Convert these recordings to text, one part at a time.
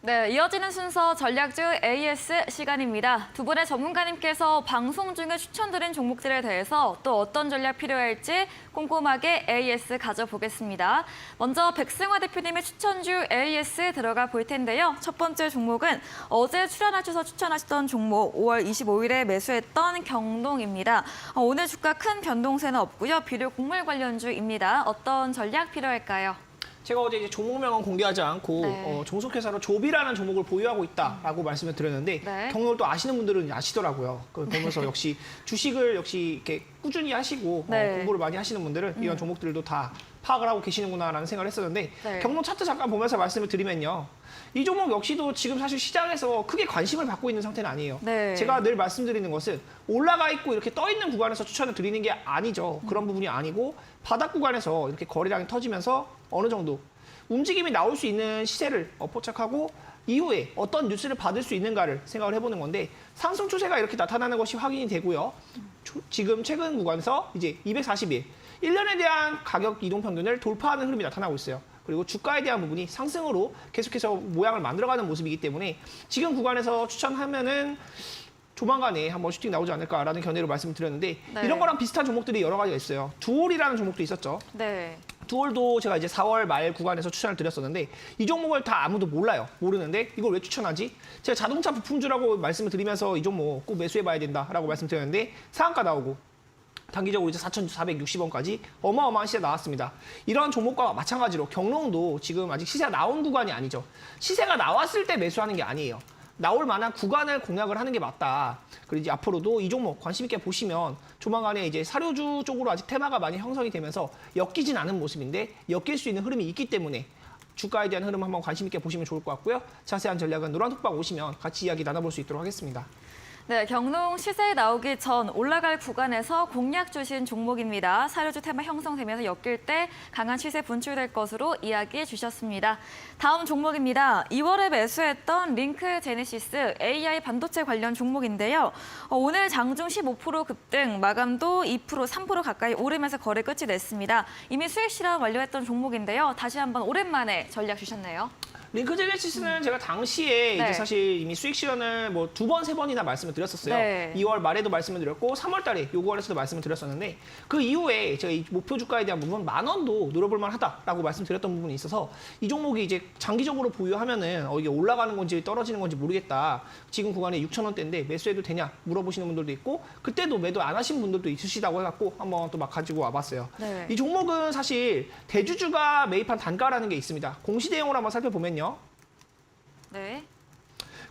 네, 이어지는 순서 전략주 AS 시간입니다. 두 분의 전문가님께서 방송 중에 추천드린 종목들에 대해서 또 어떤 전략 필요할지 꼼꼼하게 AS 가져보겠습니다. 먼저 백승화 대표님의 추천주 AS 들어가 볼 텐데요. 첫 번째 종목은 어제 출연하셔서 추천하셨던 종목 5월 25일에 매수했던 경동입니다. 오늘 주가 큰 변동세는 없고요. 비료 곡물 관련주입니다. 어떤 전략 필요할까요? 제가 어제 이제 종목명은 공개하지 않고 네. 종속회사로 조비라는 종목을 보유하고 있다라고 말씀을 드렸는데 네. 경로를 또 아시는 분들은 아시더라고요. 그걸 보면서 역시 주식을 역시 이렇게 꾸준히 하시고 네. 공부를 많이 하시는 분들은 이런 종목들도 다 파악을 하고 계시는구나라는 생각을 했었는데 네. 경로 차트 잠깐 보면서 말씀을 드리면요. 이 종목 역시도 지금 사실 시장에서 크게 관심을 받고 있는 상태는 아니에요. 네. 제가 늘 말씀드리는 것은 올라가 있고 이렇게 떠 있는 구간에서 추천을 드리는 게 아니죠. 그런 부분이 아니고 바닥 구간에서 이렇게 거래량이 터지면서 어느 정도 움직임이 나올 수 있는 시세를 포착하고 이후에 어떤 뉴스를 받을 수 있는가를 생각을 해보는 건데 상승 추세가 이렇게 나타나는 것이 확인이 되고요. 지금 최근 구간에서 이제 240일, 1년에 대한 가격 이동 평균을 돌파하는 흐름이 나타나고 있어요. 그리고 주가에 대한 부분이 상승으로 계속해서 모양을 만들어가는 모습이기 때문에 지금 구간에서 추천하면은 조만간에 한번 슈팅 나오지 않을까라는 견해로 말씀을 드렸는데 네. 이런 거랑 비슷한 종목들이 여러 가지가 있어요. 두올이라는 종목도 있었죠. 네. 두올도 제가 이제 4월 말 구간에서 추천을 드렸었는데 이 종목을 다 아무도 몰라요. 모르는데 이걸 왜 추천하지? 제가 자동차 부품주라고 말씀을 드리면서 이 종목 꼭 매수해봐야 된다라고 말씀드렸는데 상한가 나오고 단기적으로 이제 4,460원까지 어마어마한 시세 나왔습니다. 이런 종목과 마찬가지로 경롱도 지금 아직 시세가 나온 구간이 아니죠. 시세가 나왔을 때 매수하는 게 아니에요. 나올 만한 구간을 공략을 하는 게 맞다. 그리고 이제 앞으로도 이 종목 관심 있게 보시면 조만간에 이제 사료주 쪽으로 아직 테마가 많이 형성이 되면서 엮이진 않은 모습인데 엮일 수 있는 흐름이 있기 때문에 주가에 대한 흐름 한번 관심 있게 보시면 좋을 것 같고요. 자세한 전략은 노란톡방 오시면 같이 이야기 나눠볼 수 있도록 하겠습니다. 네, 경농 시세에 나오기 전 올라갈 구간에서 공략 주신 종목입니다. 사료주 테마 형성되면서 엮일 때 강한 시세 분출될 것으로 이야기해 주셨습니다. 다음 종목입니다. 2월에 매수했던 링크 제네시스 AI 반도체 관련 종목인데요. 오늘 장중 15% 급등, 마감도 2%, 3% 가까이 오르면서 거래 끝이 냈습니다. 이미 수익 실현 완료했던 종목인데요. 다시 한번 오랜만에 전략 주셨네요. 링크 제네시스는 제가 당시에 네. 이제 사실 이미 수익 실현을 뭐 2번, 3번이나 말씀을 드렸었어요. 네. 2월 2월 말에도 말씀을 드렸고 3월 달에 요구원에서도 말씀을 드렸었는데 그 이후에 제가 이 목표 주가에 대한 부분 10,000원도 노려볼 만하다라고 말씀드렸던 부분이 있어서 이 종목이 이제 장기적으로 보유하면은 이게 올라가는 건지 떨어지는 건지 모르겠다. 지금 구간에 6,000원대인데 매수해도 되냐 물어보시는 분들도 있고 그때도 매도 안 하신 분들도 있으시다고 해갖고 한번 또 막 가지고 와봤어요. 네. 이 종목은 사실 대주주가 매입한 단가라는 게 있습니다. 공시 대응을 한번 살펴보면요. 네.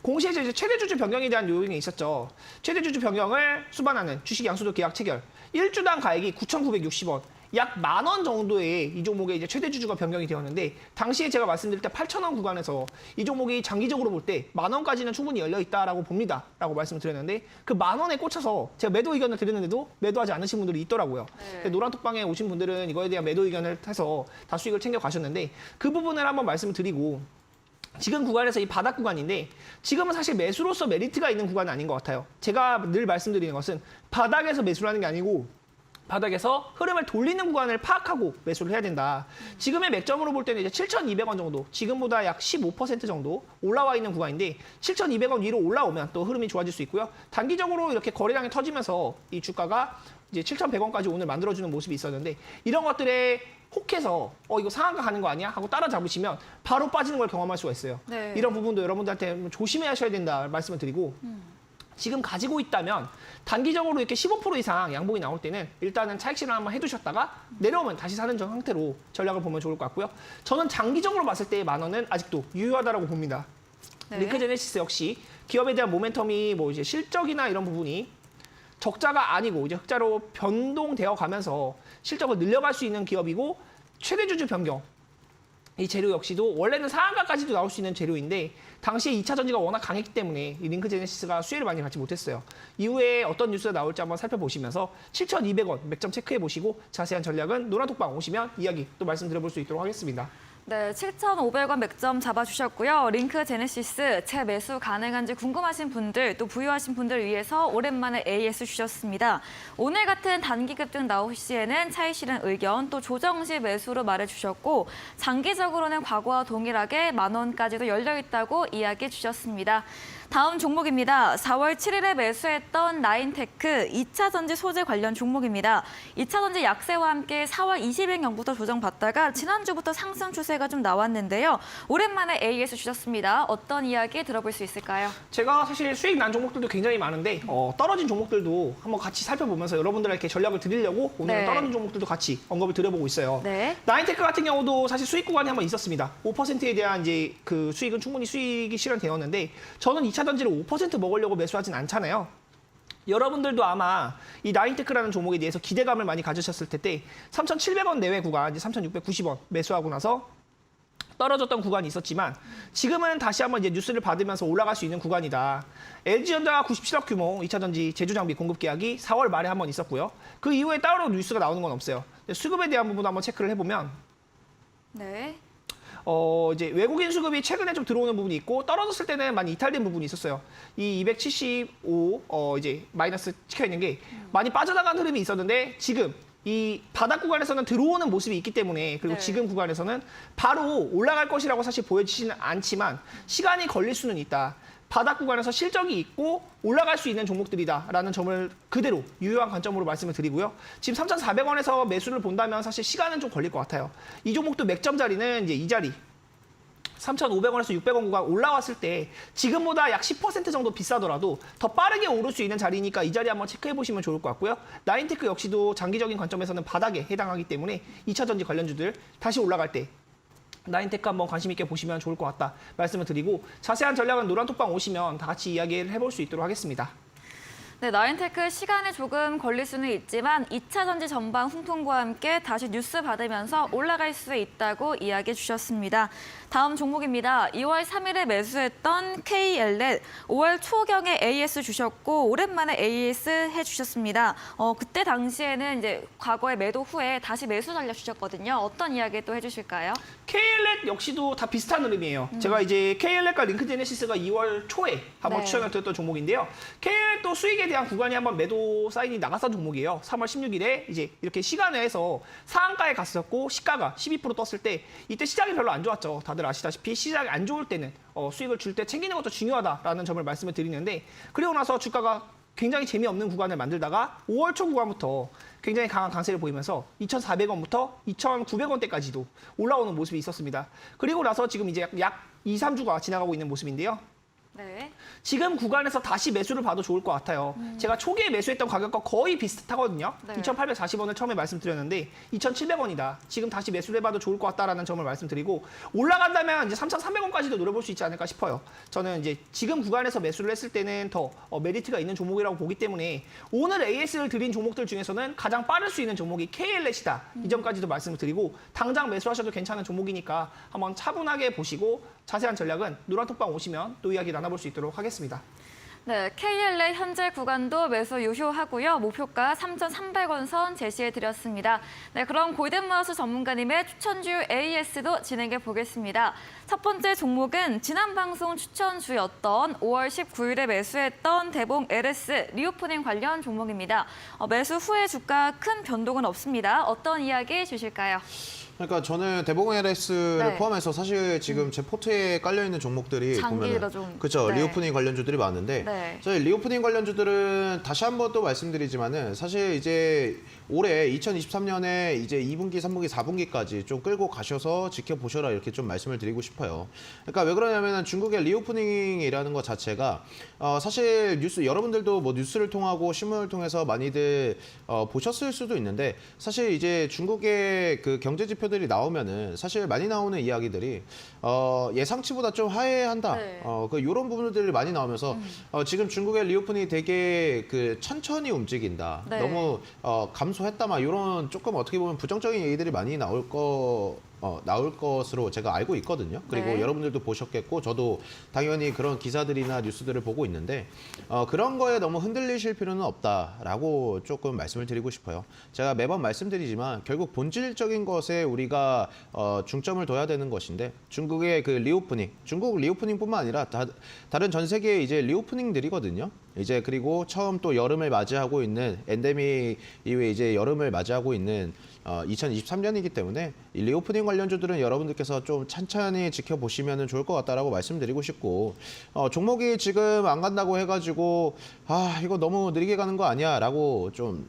공시에서 이제 최대 주주 변경에 대한 요인이 있었죠. 최대 주주 변경을 수반하는 주식 양수도 계약 체결. 1주당 가액이 9,960원. 약 10,000원 정도의 이 종목의 이제 최대 주주가 변경이 되었는데 당시에 제가 말씀드릴 때 8,000원 구간에서 이 종목이 장기적으로 볼 때 10,000원까지는 충분히 열려 있다라고 봅니다. 라고 말씀을 드렸는데 그 10,000원에 꽂혀서 제가 매도 의견을 드렸는데도 매도하지 않으신 분들이 있더라고요. 네. 노란톡방에 오신 분들은 이거에 대한 매도 의견을 해서 다 수익을 챙겨 가셨는데 그 부분을 한번 말씀을 드리고 지금 구간에서 이 바닥 구간인데 지금은 사실 매수로서 메리트가 있는 구간은 아닌 것 같아요. 제가 늘 말씀드리는 것은 바닥에서 매수를 하는 게 아니고 바닥에서 흐름을 돌리는 구간을 파악하고 매수를 해야 된다. 지금의 맥점으로 볼 때는 이제 7,200원 정도, 지금보다 약 15% 정도 올라와 있는 구간인데 7,200원 위로 올라오면 또 흐름이 좋아질 수 있고요. 단기적으로 이렇게 거래량이 터지면서 이 주가가 이제 7,100원까지 오늘 만들어주는 모습이 있었는데 이런 것들에 혹해서 이거 상한가 가는 거 아니야? 하고 따라잡으시면 바로 빠지는 걸 경험할 수가 있어요. 네. 이런 부분도 여러분들한테 조심해 하셔야 된다 말씀을 드리고 지금 가지고 있다면 단기적으로 이렇게 15% 이상 양봉이 나올 때는 일단은 차익 실현 한번 해두셨다가 내려오면 다시 사는 상태로 전략을 보면 좋을 것 같고요. 저는 장기적으로 봤을 때 10,000원은 아직도 유효하다고 봅니다. 네. 링크 제네시스 역시 기업에 대한 모멘텀이 뭐 이제 실적이나 이런 부분이 적자가 아니고 이제 흑자로 변동되어 가면서 실적을 늘려갈 수 있는 기업이고 최대 주주 변경 이 재료 역시도 원래는 상한가까지도 나올 수 있는 재료인데 당시에 2차 전지가 워낙 강했기 때문에 이 링크 제네시스가 수혜를 많이 받지 못했어요. 이후에 어떤 뉴스가 나올지 한번 살펴보시면서 7,200원 맥점 체크해 보시고 자세한 전략은 노란톡방 오시면 이야기 또 말씀드려볼 수 있도록 하겠습니다. 네, 7,500원 맥점 잡아주셨고요. 링크 제네시스 재매수 가능한지 궁금하신 분들 또 부유하신 분들 위해서 오랜만에 AS 주셨습니다. 오늘 같은 단기 급등 나올 시에는 차익 실현 의견 또 조정 시 매수로 말해주셨고 장기적으로는 과거와 동일하게 10,000원까지도 열려있다고 이야기해 주셨습니다. 다음 종목입니다. 4월 7일에 매수했던 나인테크 2차 전지 소재 관련 종목입니다. 2차 전지 약세와 함께 4월 20일경부터 조정받다가 지난주부터 상승 추세가 좀 나왔는데요. 오랜만에 AS 주셨습니다. 어떤 이야기 들어볼 수 있을까요? 제가 사실 수익 난 종목들도 굉장히 많은데 떨어진 종목들도 한번 같이 살펴보면서 여러분들에게 전략을 드리려고 오늘 네. 떨어진 종목들도 같이 언급을 드려보고 있어요. 네. 나인테크 같은 경우도 사실 수익 구간이 한번 있었습니다. 5%에 대한 이제 그 수익은 충분히 수익이 실현되었는데 저는 2차 전지를 5% 먹으려고 매수하진 않잖아요. 여러분들도 아마 이 나인테크라는 종목에 대해서 기대감을 많이 가지셨을 텐데 3,700원 내외 구간, 이제 3,690원 매수하고 나서 떨어졌던 구간이 있었지만 지금은 다시 한번 이제 뉴스를 받으면서 올라갈 수 있는 구간이다. LG전자 97억 규모 2차 전지 제조 장비 공급 계약이 4월 말에 한번 있었고요. 그 이후에 따로 뉴스가 나오는 건 없어요. 수급에 대한 부분 한번 체크를 해보면 네. 이제 외국인 수급이 최근에 좀 들어오는 부분이 있고 떨어졌을 때는 많이 이탈된 부분이 있었어요. 이 275 이제 마이너스 찍혀 있는 게 많이 빠져나간 흐름이 있었는데 지금 이 바닥 구간에서는 들어오는 모습이 있기 때문에 그리고 네. 지금 구간에서는 바로 올라갈 것이라고 사실 보여지지는 않지만 시간이 걸릴 수는 있다. 바닥 구간에서 실적이 있고 올라갈 수 있는 종목들이다라는 점을 그대로 유효한 관점으로 말씀을 드리고요. 지금 3,400원에서 매수를 본다면 사실 시간은 좀 걸릴 것 같아요. 이 종목도 맥점 자리는 이제 이 자리 3,500원에서 600원 구간 올라왔을 때 지금보다 약 10% 정도 비싸더라도 더 빠르게 오를 수 있는 자리니까 이 자리 한번 체크해 보시면 좋을 것 같고요. 나인테크 역시도 장기적인 관점에서는 바닥에 해당하기 때문에 2차 전지 관련주들 다시 올라갈 때 나인테크 한번 관심 있게 보시면 좋을 것 같다 말씀을 드리고 자세한 전략은 노란톡방 오시면 다 같이 이야기를 해볼 수 있도록 하겠습니다. 네, 나인테크 시간이 조금 걸릴 수는 있지만 2차 전지 전방 훈풍과 함께 다시 뉴스 받으면서 올라갈 수 있다고 이야기해 주셨습니다. 다음 종목입니다. 2월 3일에 매수했던 KLL 5월 초경에 AS 주셨고 오랜만에 AS 해주셨습니다. 그때 당시에는 이제 과거에 매도 후에 다시 매수 전략 주셨거든요. 어떤 이야기 또 해주실까요? KLL 역시도 다 비슷한 흐름이에요. 제가 이제 KLL과 링크 제네시스가 2월 초에 한번 네. 추천을 드렸던 종목인데요. KLL도 수익에 대한 구간이 한번 매도 사인이 나갔던 종목이에요. 3월 16일에 이제 이렇게 시간외에서 상한가에 갔었고 시가가 12% 떴을 때 이때 시장이 별로 안 좋았죠. 다들 아시다시피 시장이 안 좋을 때는 수익을 줄 때 챙기는 것도 중요하다라는 점을 말씀을 드리는데 그리고 나서 주가가 굉장히 재미없는 구간을 만들다가 5월 초 구간부터 굉장히 강한 강세를 보이면서 2,400원부터 2,900원대까지도 올라오는 모습이 있었습니다. 그리고 나서 지금 이제 약 2, 3주가 지나가고 있는 모습인데요. 네. 지금 구간에서 다시 매수를 봐도 좋을 것 같아요. 제가 초기에 매수했던 가격과 거의 비슷하거든요. 네. 2,840원을 처음에 말씀드렸는데 2,700원이다. 지금 다시 매수를 해봐도 좋을 것 같다라는 점을 말씀드리고 올라간다면 이제 3,300원까지도 노려볼 수 있지 않을까 싶어요. 저는 이제 지금 구간에서 매수를 했을 때는 더 메리트가 있는 종목이라고 보기 때문에 오늘 AS를 드린 종목들 중에서는 가장 빠를 수 있는 종목이 KLS이다. 이 점까지도 말씀을 드리고 당장 매수하셔도 괜찮은 종목이니까 한번 차분하게 보시고 자세한 전략은 노란톡방 오시면 또 이야기 나눠볼 수 있도록 하겠습니다. 네, KLL 현재 구간도 매수 유효하고요. 목표가 3,300원 선 제시해 드렸습니다. 네, 그럼 골든마우스 전문가님의 추천주 AS도 진행해 보겠습니다. 첫 번째 종목은 지난 방송 추천주였던 5월 19일에 매수했던 대봉 LS 리오프닝 관련 종목입니다. 매수 후에 주가 큰 변동은 없습니다. 어떤 이야기 주실까요? 그러니까 저는 대봉 LS를 네. 포함해서 사실 지금 제 포트에 깔려 있는 종목들이 장기로 보면은 좀, 그렇죠. 네. 리오프닝 관련주들이 많은데 네. 저희 리오프닝 관련주들은 다시 한번 또 말씀드리지만은 사실 이제 올해 2023년에 이제 2분기, 3분기, 4분기까지 좀 끌고 가셔서 지켜보셔라 이렇게 좀 말씀을 드리고 싶어요. 그러니까 왜 그러냐면은 중국의 리오프닝이라는 것 자체가 사실 뉴스 여러분들도 뭐 뉴스를 통하고 신문을 통해서 많이들 보셨을 수도 있는데 사실 이제 중국의 그 경제 지표들이 나오면은 사실 많이 나오는 이야기들이 예상치보다 좀 하회한다. 네. 그 이런 부분들이 많이 나오면서 지금 중국의 리오프닝이 되게 그 천천히 움직인다. 네. 너무 감소했다 막 이런 조금 어떻게 보면 부정적인 얘기들이 많이 나올 거 나올 것으로 제가 알고 있거든요. 그리고 네. 여러분들도 보셨겠고 저도 당연히 그런 기사들이나 뉴스들을 보고 있는데 그런 거에 너무 흔들리실 필요는 없다라고 조금 말씀을 드리고 싶어요. 제가 매번 말씀드리지만 결국 본질적인 것에 우리가 중점을 둬야 되는 것인데 중국의 그 리오프닝, 중국 리오프닝뿐만 아니라 다른 전 세계의 이제 리오프닝들이거든요. 이제 그리고 처음 또 여름을 맞이하고 있는 엔데믹 이후에 이제 여름을 맞이하고 있는 2023년이기 때문에 이 리오프닝 관련주들은 여러분들께서 좀 찬찬히 지켜보시면 좋을 것 같다라고 말씀드리고 싶고 종목이 지금 안 간다고 해가지고 이거 너무 느리게 가는 거 아니야라고 좀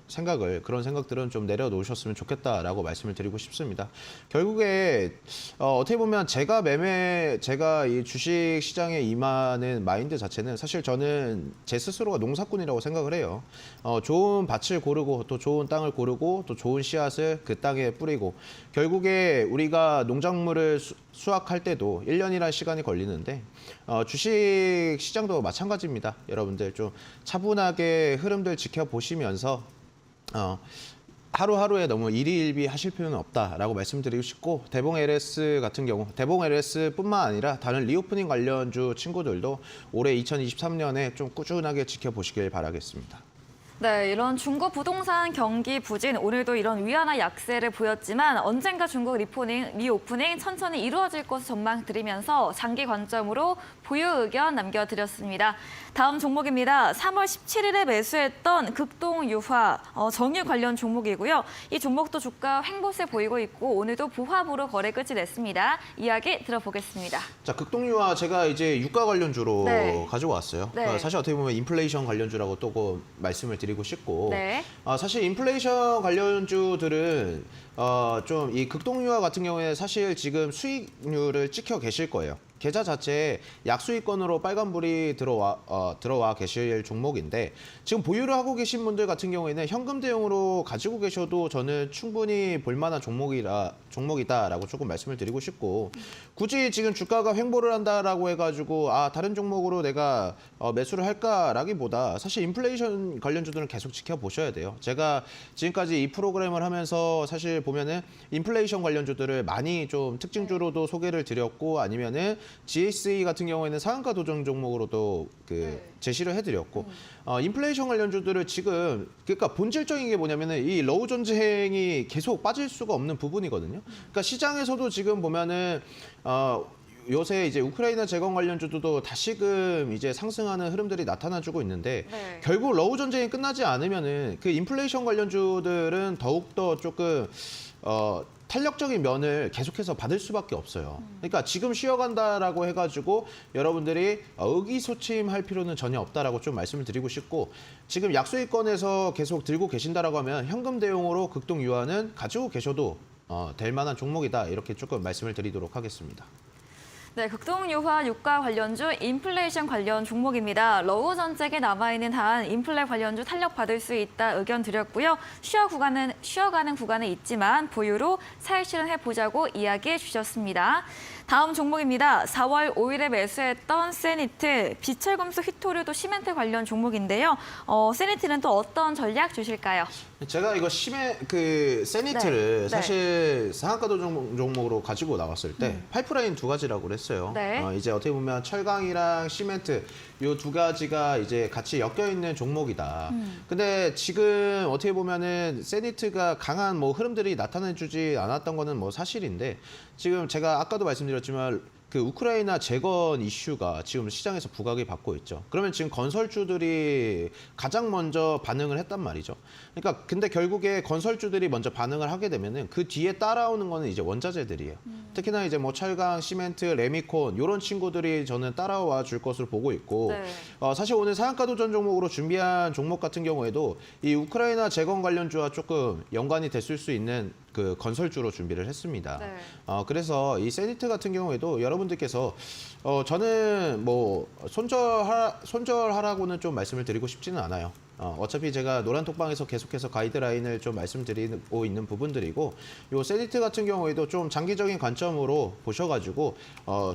그런 생각들은 좀 내려놓으셨으면 좋겠다라고 말씀을 드리고 싶습니다. 결국에 어떻게 보면 제가 이 주식 시장에 임하는 마인드 자체는 사실 저는 제 스스로가 농사꾼이라고 생각을 해요. 좋은 밭을 고르고 또 좋은 땅을 고르고 또 좋은 씨앗을 그 땅에 뿌리고 결국에 우리가 농작물을 수확할 때도 1년이라는 시간이 걸리는데 주식 시장도 마찬가지입니다. 여러분들 좀 차분하게 흐름들 지켜보시면서 하루하루에 너무 일희일비 하실 필요는 없다라고 말씀드리고 싶고 대봉 LS 같은 경우 대봉 LS뿐만 아니라 다른 리오프닝 관련주 친구들도 올해 2023년에 좀 꾸준하게 지켜보시길 바라겠습니다. 네, 이런 중국 부동산 경기 부진, 오늘도 이런 위안화 약세를 보였지만 언젠가 중국 리오프닝 천천히 이루어질 것을 전망드리면서 장기 관점으로 보유 의견 남겨드렸습니다. 다음 종목입니다. 3월 17일에 매수했던 극동유화 정유 관련 종목이고요. 이 종목도 주가 횡보세 보이고 있고 오늘도 보합으로 거래 끝이 냈습니다. 이야기 들어보겠습니다. 자, 극동유화 제가 이제 유가 관련주로 네. 가지고 왔어요. 네. 사실 어떻게 보면 인플레이션 관련주라고 또 말씀을 드리고 싶고 네. 사실 인플레이션 관련주들은 좀 이 극동유화 같은 경우에 사실 지금 수익률을 찍혀 계실 거예요. 계좌 자체에 약수익권으로 빨간불이 들어와 계실 종목인데 지금 보유를 하고 계신 분들 같은 경우에는 현금 대용으로 가지고 계셔도 저는 충분히 볼만한 종목이다라고 조금 말씀을 드리고 싶고 굳이 지금 주가가 횡보를 한다라고 해가지고 다른 종목으로 내가 매수를 할까라기보다 사실 인플레이션 관련주들은 계속 지켜보셔야 돼요. 제가 지금까지 이 프로그램을 하면서 사실 보면은 인플레이션 관련주들을 많이 좀 특징주로도 소개를 드렸고 아니면은 GSE 같은 경우에는 상한가 도전 종목으로도 제시를 해드렸고 인플레이션 관련주들을 지금 그러니까 본질적인 게 뭐냐면은 이 러우 전쟁이 계속 빠질 수가 없는 부분이거든요. 그러니까 시장에서도 지금 보면은 요새 이제 우크라이나 재건 관련주도 다시금 이제 상승하는 흐름들이 나타나주고 있는데 네. 결국 러우 전쟁이 끝나지 않으면은 그 인플레이션 관련주들은 더욱더 조금 탄력적인 면을 계속해서 받을 수밖에 없어요. 그러니까 지금 쉬어간다라고 해가지고 여러분들이 의기소침할 필요는 전혀 없다라고 좀 말씀을 드리고 싶고 지금 약수익권에서 계속 들고 계신다라고 하면 현금 대용으로 극동 유한은 가지고 계셔도 될 만한 종목이다 이렇게 조금 말씀을 드리도록 하겠습니다. 네, 극동유화 유가 관련주, 인플레이션 관련 종목입니다. 러우 전쟁에 남아있는 한 인플레 관련주 탄력받을 수 있다 의견 드렸고요. 쉬어가는 구간은 있지만 보유로 사익 실현해보자고 이야기해 주셨습니다. 다음 종목입니다. 4월 5일에 매수했던 세니트, 비철금속 휘토류도 시멘트 관련 종목인데요. 세니트는 또 어떤 전략 주실까요? 제가 이거 세니트를 네. 사실 상한가도 종목으로 가지고 나왔을 때 파이프라인 두 가지라고 그랬어요. 네. 이제 어떻게 보면 철강이랑 시멘트 요 두 가지가 이제 같이 엮여 있는 종목이다. 근데 지금 어떻게 보면은 세니트가 강한 흐름들이 나타내주지 않았던 거는 사실인데 지금 제가 아까도 말씀드렸지만 그 우크라이나 재건 이슈가 지금 시장에서 부각이 받고 있죠. 그러면 지금 건설주들이 가장 먼저 반응을 했단 말이죠. 그러니까 근데 결국에 건설주들이 먼저 반응을 하게 되면은 그 뒤에 따라오는 거는 이제 원자재들이에요. 특히나 이제 철강, 시멘트, 레미콘 이런 친구들이 저는 따라와 줄 것으로 보고 있고 네. 사실 오늘 상한가 도전 종목으로 준비한 종목 같은 경우에도 이 우크라이나 재건 관련주와 조금 연관이 됐을 수 있는 그 건설주로 준비를 했습니다. 네. 그래서 이 세니트 같은 경우에도 여러분들께서 저는 손절하라고는 좀 말씀을 드리고 싶지는 않아요. 어차피 제가 노란톡방에서 계속해서 가이드라인을 좀 말씀드리고 있는 부분들이고 요 세니트 같은 경우에도 좀 장기적인 관점으로 보셔가지고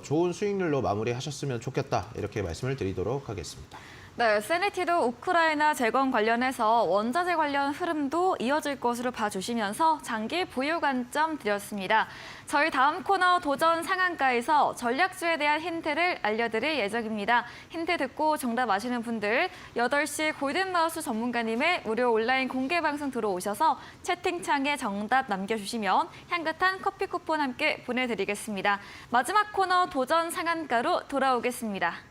좋은 수익률로 마무리하셨으면 좋겠다 이렇게 말씀을 드리도록 하겠습니다. 네, 세네티도 우크라이나 재건 관련해서 원자재 관련 흐름도 이어질 것으로 봐주시면서 장기 보유 관점 드렸습니다. 저희 다음 코너 도전 상한가에서 전략주에 대한 힌트를 알려드릴 예정입니다. 힌트 듣고 정답 아시는 분들 8시 골든마우스 전문가님의 무료 온라인 공개 방송 들어오셔서 채팅창에 정답 남겨주시면 향긋한 커피 쿠폰 함께 보내드리겠습니다. 마지막 코너 도전 상한가로 돌아오겠습니다.